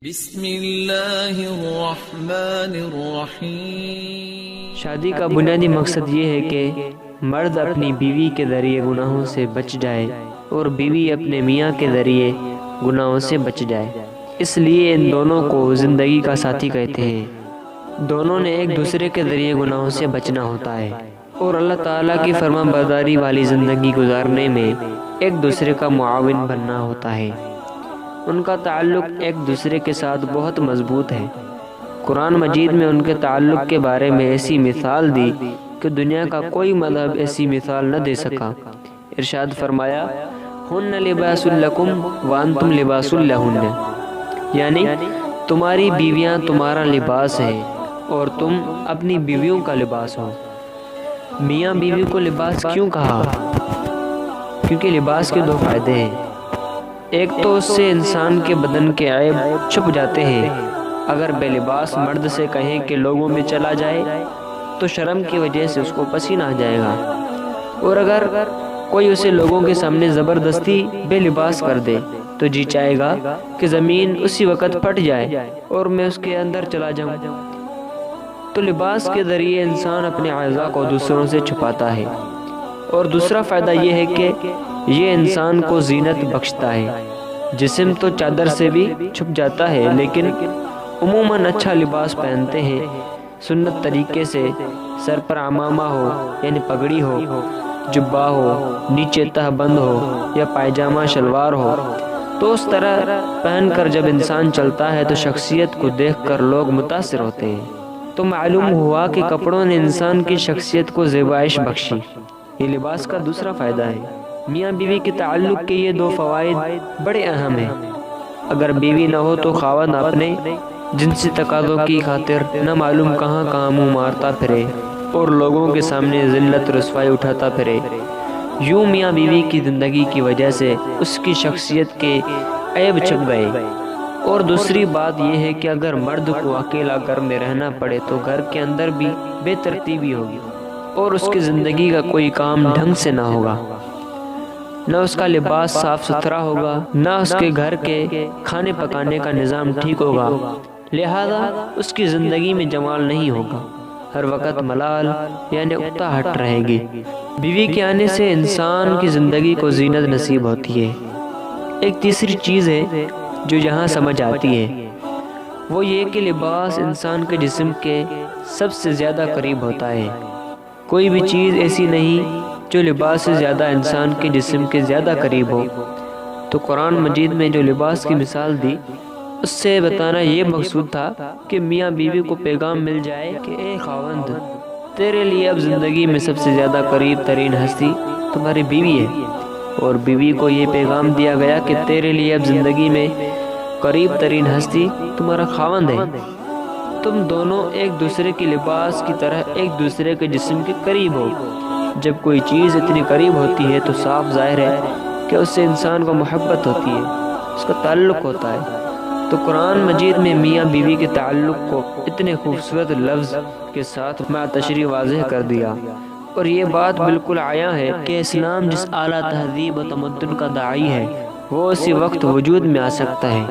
بسم اللہ الرحمن الرحیم۔ شادی کا بنیادی مقصد یہ ہے کہ مرد اپنی بیوی کے ذریعے گناہوں سے بچ جائے اور بیوی اپنے میاں کے ذریعے گناہوں سے بچ جائے۔ اس لیے ان دونوں کو زندگی کا ساتھی کہتے ہیں۔ دونوں نے ایک دوسرے کے ذریعے گناہوں سے بچنا ہوتا ہے اور اللہ تعالیٰ کی فرما برداری والی زندگی گزارنے میں ایک دوسرے کا معاون بننا ہوتا ہے۔ ان کا تعلق ایک دوسرے کے ساتھ بہت مضبوط ہے۔ قرآن مجید میں ان کے تعلق کے بارے میں ایسی مثال دی کہ دنیا کا کوئی مذہب ایسی مثال نہ دے سکا۔ ارشاد فرمایا، ہن لباس لکم وانتم لباس لہن، یعنی تمہاری بیویاں تمہارا لباس ہے اور تم اپنی بیویوں کا لباس ہو۔ میاں بیوی کو لباس کیوں کہا؟ کیونکہ لباس کے دو فائدے ہیں۔ ایک تو اس سے انسان کے بدن کے عیب چھپ جاتے ہیں۔ اگر بے لباس مرد سے کہیں کہ لوگوں میں چلا جائے تو شرم کی وجہ سے اس کو پسینہ آ جائے گا، اور اگر کوئی اسے لوگوں کے سامنے زبردستی بے لباس کر دے تو جی چاہے گا کہ زمین اسی وقت پھٹ جائے اور میں اس کے اندر چلا جاؤں۔ تو لباس کے ذریعے انسان اپنے اعضاء کو دوسروں سے چھپاتا ہے۔ اور دوسرا فائدہ یہ ہے کہ یہ انسان کو زینت بخشتا ہے۔ جسم تو چادر سے بھی چھپ جاتا ہے، لیکن عموماً اچھا لباس پہنتے ہیں سنت طریقے سے۔ سر پر عمامہ ہو یعنی پگڑی ہو، جبہ ہو، نیچے تہ بند ہو یا پائجامہ شلوار ہو، تو اس طرح پہن کر جب انسان چلتا ہے تو شخصیت کو دیکھ کر لوگ متاثر ہوتے ہیں۔ تو معلوم ہوا کہ کپڑوں نے انسان کی شخصیت کو زیبائش بخشی۔ یہ لباس کا دوسرا فائدہ ہے۔ میاں بیوی کے تعلق کے یہ دو فوائد بڑے اہم ہیں۔ اگر بیوی نہ ہو تو خاوند اپنے جنسی تقاضوں کی خاطر نہ معلوم کہاں کہاں منہ مارتا پھرے اور لوگوں کے سامنے ذلت رسوائی اٹھاتا پھرے۔ یوں میاں بیوی کی زندگی کی وجہ سے اس کی شخصیت کے عیب چھپ گئے۔ اور دوسری بات یہ ہے کہ اگر مرد کو اکیلا گھر میں رہنا پڑے تو گھر کے اندر بھی بے ترتیبی ہوگی اور اس کی زندگی کا کوئی کام ڈھنگ سے نہ ہوگا، نہ اس کا لباس صاف ستھرا ہوگا، نہ اس کے گھر کے کھانے پکانے کا نظام ٹھیک ہوگا، لہذا اس کی زندگی میں جمال نہیں ہوگا، ہر وقت ملال یعنی اکتا ہٹ رہے گی۔ بیوی کے آنے سے انسان کی زندگی کو زینت نصیب ہوتی ہے۔ ایک تیسری چیز ہے جو یہاں سمجھ آتی ہے، وہ یہ کہ لباس انسان کے جسم کے سب سے زیادہ قریب ہوتا ہے۔ کوئی بھی چیز ایسی نہیں جو لباس سے زیادہ انسان کے جسم کے زیادہ قریب ہو۔ تو قرآن مجید میں جو لباس کی مثال دی اس سے بتانا یہ مقصود تھا کہ میاں بیوی کو پیغام مل جائے کہ اے خاوند، تیرے لیے اب زندگی میں سب سے زیادہ قریب ترین ہستی تمہاری بیوی ہے، اور بیوی کو یہ پیغام دیا گیا کہ تیرے لیے اب زندگی میں قریب ترین ہستی تمہارا خاوند ہے۔ تم دونوں ایک دوسرے کے لباس کی طرح ایک دوسرے کے جسم کے قریب ہو۔ جب کوئی چیز اتنی قریب ہوتی ہے تو صاف ظاہر ہے کہ اس سے انسان کو محبت ہوتی ہے، اس کا تعلق ہوتا ہے۔ تو قرآن مجید میں میاں بیوی کے تعلق کو اتنے خوبصورت لفظ کے ساتھ مع تشریح واضح کر دیا، اور یہ بات بالکل عیاں ہے کہ اسلام جس اعلیٰ تہذیب و تمدن کا داعی ہے وہ اسی وقت وجود میں آ سکتا ہے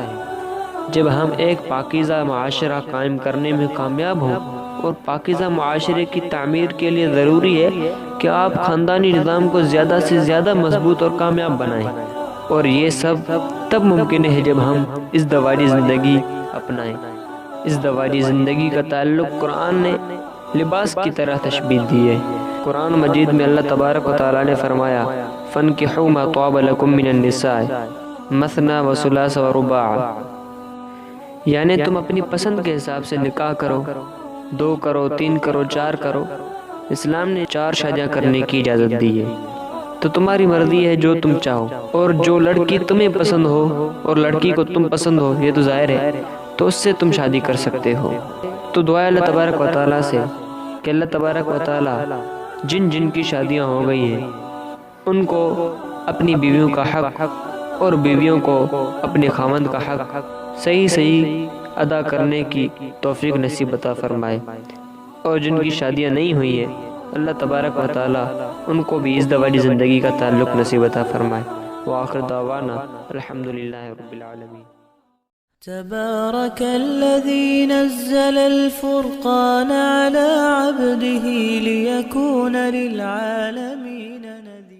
جب ہم ایک پاکیزہ معاشرہ قائم کرنے میں کامیاب ہوں۔ اور پاکیزہ معاشرے کی تعمیر کے لیے ضروری ہے کہ آپ خاندانی نظام کو زیادہ سے زیادہ مضبوط اور کامیاب بنائیں، اور یہ سب تب ممکن ہے جب ہم ازدواجی زندگی اپنائیں۔ ازدواجی زندگی کا تعلق قرآن نے لباس کی طرح تشبیہ دی ہے۔ قرآن مجید میں اللہ تبارک و تعالیٰ نے فرمایا، فَانكِحُوا مَا طَابَ لَكُم مِّنَ النِّسَاءِ مَثْنَىٰ وَثُلَاثَ وَرُبَاعَ، یعنی تم اپنی پسند کے حساب سے نکاح کرو، 2 کرو، 3 کرو، 4 کرو۔ اسلام نے 4 شادیاں کرنے کی اجازت دی ہے۔ تو تمہاری مرضی ہے جو تم چاہو، اور جو لڑکی تمہیں پسند ہو اور لڑکی کو تم پسند ہو، یہ تو ظاہر ہے، تو اس سے تم شادی کر سکتے ہو۔ تو دعا اللہ تبارک و تعالیٰ سے کہ اللہ تبارک و تعالیٰ جن جن کی شادیاں ہو گئی ہیں ان کو اپنی بیویوں کا حق اور بیویوں کو اپنے خاوند کا حق صحیح ادا کرنے کی توفیق نصیب عطا فرمائے، اور جن کی شادیاں نہیں ہوئی ہیں اللہ تبارک و تعالیٰ ان کو بھی ازدواجی زندگی کا تعلق نصیب عطا فرمائے۔ وآخر دعوانا الحمدللہ رب العالمین۔ تبارك الذي نزل الفرقان على عبده ليكون للعالمين نذيرا.